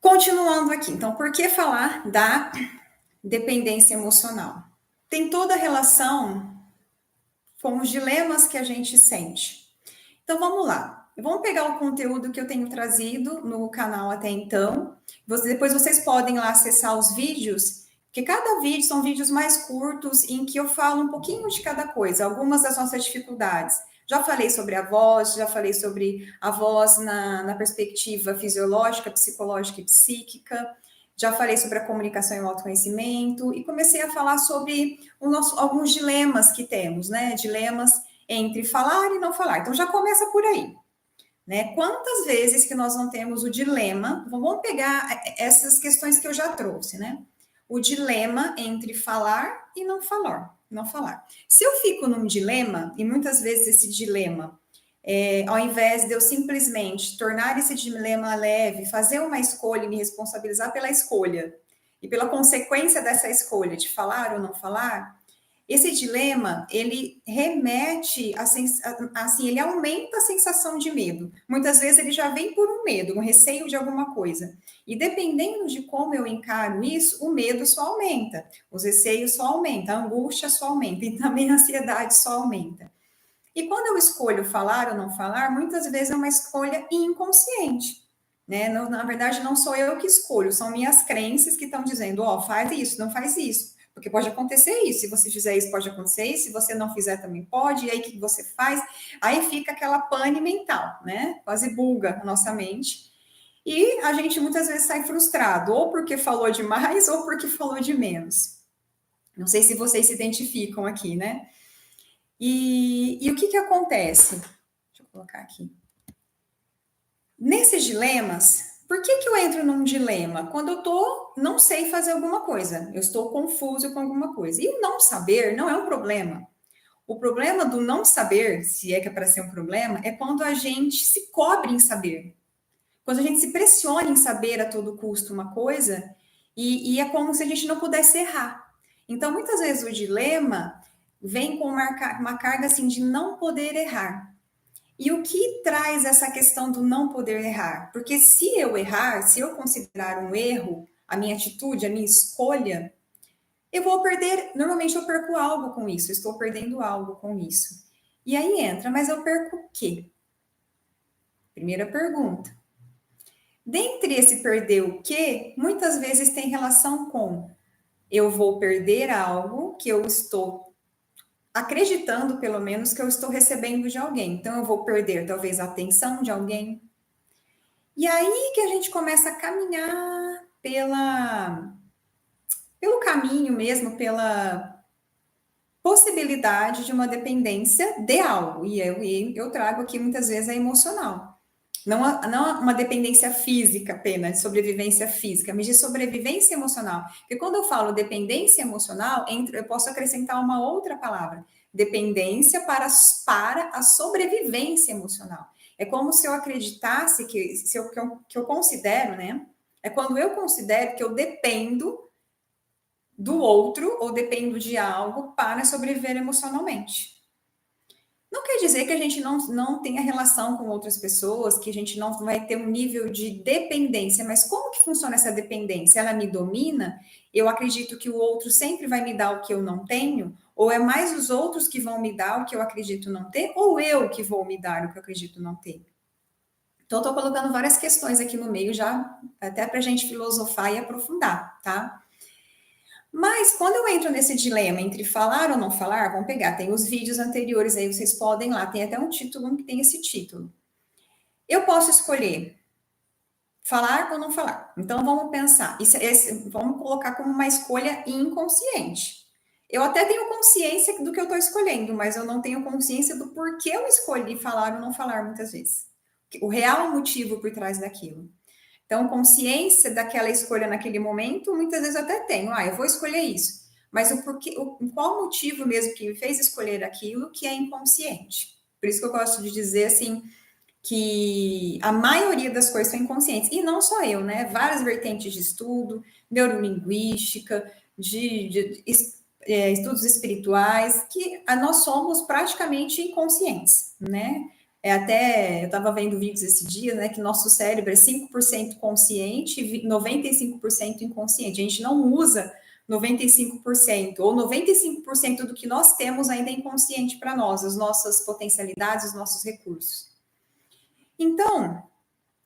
Continuando aqui, então, por que falar da dependência emocional? Tem toda a relação com os dilemas que a gente sente. Então, vamos lá. Vamos pegar o conteúdo que eu tenho trazido no canal até então. Depois vocês podem lá acessar os vídeos, porque cada vídeo são vídeos mais curtos em que eu falo um pouquinho de cada coisa, algumas das nossas dificuldades. Já falei sobre a voz, já falei sobre a voz na perspectiva fisiológica, psicológica e psíquica. Já falei sobre a comunicação e o autoconhecimento e comecei a falar sobre alguns dilemas que temos, né? Dilemas entre falar e não falar. Então já começa por aí, né? Quantas vezes que nós não temos o dilema? Vamos pegar essas questões que eu já trouxe, né? O dilema entre falar e não falar, não falar. Se eu fico num dilema e muitas vezes esse dilema ao invés de eu simplesmente tornar esse dilema leve, fazer uma escolha e me responsabilizar pela escolha e pela consequência dessa escolha de falar ou não falar, esse dilema, ele remete assim, ele aumenta a sensação de medo. Muitas vezes ele já vem por um medo, um receio de alguma coisa. E dependendo de como eu encaro isso, o medo só aumenta, os receios só aumentam, a angústia só aumenta e também a ansiedade só aumenta. E quando eu escolho falar ou não falar, muitas vezes é uma escolha inconsciente, né? Na verdade, não sou eu que escolho, são minhas crenças que estão dizendo, ó, faz isso, não faz isso, porque pode acontecer isso, se você fizer isso, pode acontecer isso, se você não fizer, também pode, e aí o que você faz? Aí fica aquela pane mental, né? Quase buga a nossa mente, e a gente muitas vezes sai frustrado, ou porque falou demais, ou porque falou de menos. Não sei se vocês se identificam aqui, né? E o que acontece? Deixa eu colocar aqui. Nesses dilemas, por que eu entro num dilema? Quando eu não sei fazer alguma coisa, eu estou confuso com alguma coisa. E o não saber não é um problema. O problema do não saber, se é que é para ser um problema, é quando a gente se cobre em saber. Quando a gente se pressiona em saber a todo custo uma coisa, e é como se a gente não pudesse errar. Então, muitas vezes o dilema vem com uma carga assim de não poder errar. E o que traz essa questão do não poder errar? Porque se eu errar, se eu considerar um erro, a minha atitude, a minha escolha, eu vou perder, normalmente eu perco algo com isso, estou perdendo algo com isso. E aí entra, mas eu perco o quê? Primeira pergunta. Dentre esse perder o quê, muitas vezes tem relação com eu vou perder algo que eu estou acreditando, pelo menos, que eu estou recebendo de alguém. Então, eu vou perder, talvez, a atenção de alguém. E aí que a gente começa a caminhar pelo caminho mesmo, pela possibilidade de uma dependência de algo. E eu trago aqui, muitas vezes, a emocional. Não uma dependência física apenas, de sobrevivência física, mas de sobrevivência emocional. Porque quando eu falo dependência emocional, eu posso acrescentar uma outra palavra, dependência para a sobrevivência emocional. É como se eu acreditasse que eu considero, né? É quando eu considero que eu dependo do outro ou dependo de algo para sobreviver emocionalmente. Não quer dizer que a gente não tenha relação com outras pessoas, que a gente não vai ter um nível de dependência, mas como que funciona essa dependência? Ela me domina? Eu acredito que o outro sempre vai me dar o que eu não tenho? Ou é mais os outros que vão me dar o que eu acredito não ter? Ou eu que vou me dar o que eu acredito não ter? Então, estou colocando várias questões aqui no meio, já até para a gente filosofar e aprofundar, tá? Mas quando eu entro nesse dilema entre falar ou não falar, vamos pegar, tem os vídeos anteriores aí, vocês podem lá, tem até um título que tem esse título. Eu posso escolher falar ou não falar. Então vamos pensar, vamos colocar como uma escolha inconsciente. Eu até tenho consciência do que eu estou escolhendo, mas eu não tenho consciência do porquê eu escolhi falar ou não falar muitas vezes. O real motivo por trás daquilo. Então, consciência daquela escolha naquele momento, muitas vezes eu até tenho, eu vou escolher isso. Mas qual motivo mesmo que me fez escolher aquilo que é inconsciente? Por isso que eu gosto de dizer assim, que a maioria das coisas são inconscientes. E não só eu, né? Várias vertentes de estudo, neurolinguística, de estudos espirituais, que nós somos praticamente inconscientes, né? Eu estava vendo vídeos esse dia, né, que nosso cérebro é 5% consciente e 95% inconsciente. A gente não usa 95%, ou 95% do que nós temos ainda é inconsciente para nós, as nossas potencialidades, os nossos recursos. Então,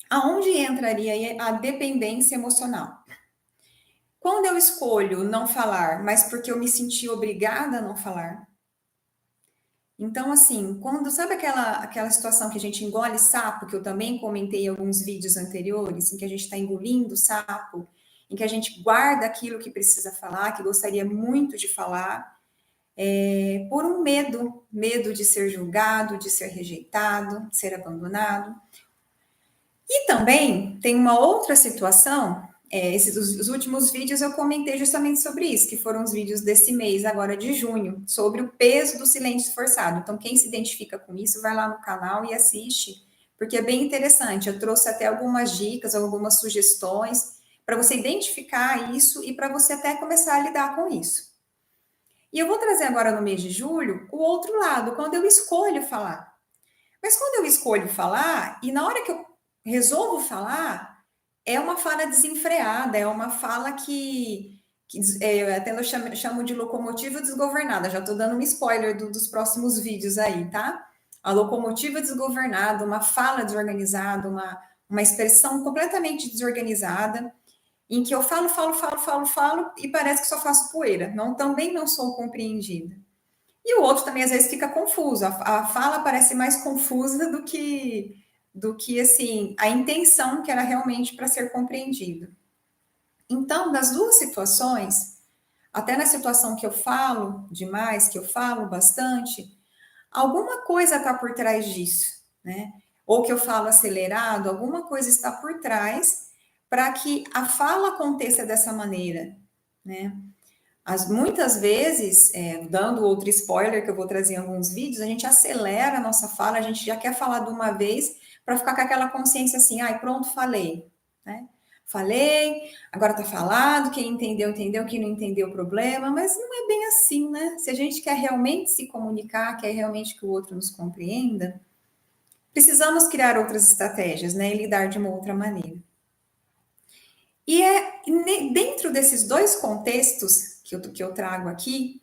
aonde entraria a dependência emocional? Quando eu escolho não falar, mas porque eu me senti obrigada a não falar. Então, assim, sabe aquela situação que a gente engole sapo, que eu também comentei em alguns vídeos anteriores, em que a gente está engolindo sapo, em que a gente guarda aquilo que precisa falar, que gostaria muito de falar, por um medo de ser julgado, de ser rejeitado, de ser abandonado. E também tem uma outra situação, os últimos vídeos eu comentei justamente sobre isso, que foram os vídeos desse mês, agora de junho, sobre o peso do silêncio forçado. Então, quem se identifica com isso, vai lá no canal e assiste, porque é bem interessante. Eu trouxe até algumas dicas, algumas sugestões, para você identificar isso e para você até começar a lidar com isso. E eu vou trazer agora no mês de julho o outro lado, quando eu escolho falar. Mas quando eu escolho falar, e na hora que eu resolvo falar, é uma fala desenfreada, é uma fala eu até chamo de locomotiva desgovernada. Já estou dando um spoiler dos próximos vídeos aí, tá? A locomotiva desgovernada, uma fala desorganizada, uma expressão completamente desorganizada, em que eu falo e parece que só faço poeira. Também não sou compreendida. E o outro também às vezes fica confuso. A fala parece mais confusa do que assim a intenção que era realmente para ser compreendido. Então, das duas situações, até na situação que eu falo demais, que eu falo bastante, alguma coisa está por trás disso, né? Ou que eu falo acelerado, alguma coisa está por trás para que a fala aconteça dessa maneira, né? Muitas vezes, dando outro spoiler que eu vou trazer em alguns vídeos, a gente acelera a nossa fala, a gente já quer falar de uma vez para ficar com aquela consciência assim, ai, pronto, falei, né? Falei, agora tá falado, quem entendeu, entendeu, quem não entendeu, o problema, mas não é bem assim, né? Se a gente quer realmente se comunicar, quer realmente que o outro nos compreenda, precisamos criar outras estratégias, né? E lidar de uma outra maneira. E dentro desses dois contextos que eu trago aqui,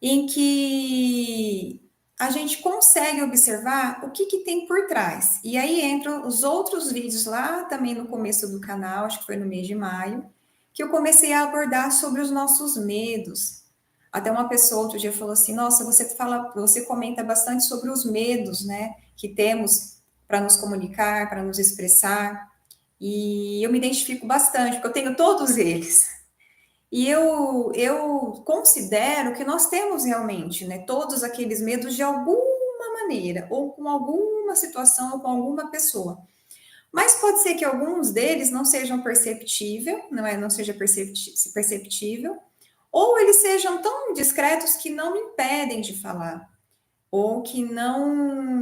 em que a gente consegue observar o que tem por trás. E aí entram os outros vídeos lá também no começo do canal, acho que foi no mês de maio, que eu comecei a abordar sobre os nossos medos. Até uma pessoa outro dia falou assim: nossa, você comenta bastante sobre os medos, né, que temos para nos comunicar, para nos expressar. E eu me identifico bastante, porque eu tenho todos eles. E eu considero que nós temos realmente, né, todos aqueles medos de alguma maneira, ou com alguma situação, ou com alguma pessoa. Mas pode ser que alguns deles não sejam perceptível, não seja perceptível, ou eles sejam tão discretos que não me impedem de falar, ou que não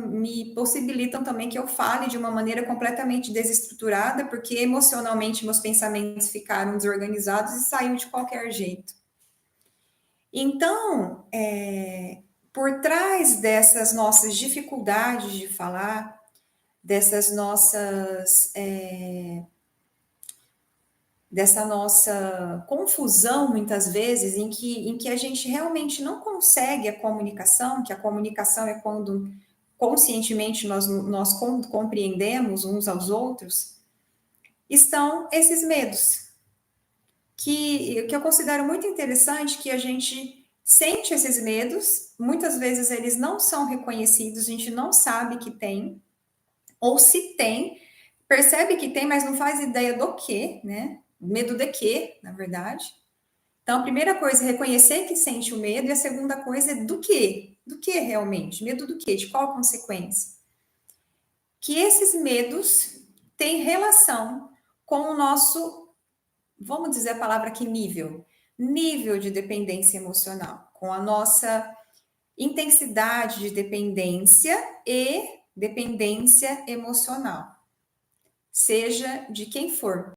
me possibilitam também que eu fale de uma maneira completamente desestruturada, porque emocionalmente meus pensamentos ficaram desorganizados e saiu de qualquer jeito. Então, por trás dessas nossas dificuldades de falar, dessa nossa confusão, muitas vezes, em que a gente realmente não consegue a comunicação, que a comunicação é quando conscientemente nós compreendemos uns aos outros, estão esses medos, que eu considero muito interessante, que a gente sente esses medos, muitas vezes eles não são reconhecidos, a gente não sabe que tem, ou se tem, percebe que tem, mas não faz ideia do que, né? Medo de quê, na verdade. Então, a primeira coisa é reconhecer que sente o medo, e a segunda coisa é do quê? Do que realmente? Medo do quê? De qual consequência? Que esses medos têm relação com o nosso, vamos dizer a palavra aqui, nível de dependência emocional, com a nossa intensidade de dependência e dependência emocional, seja de quem for.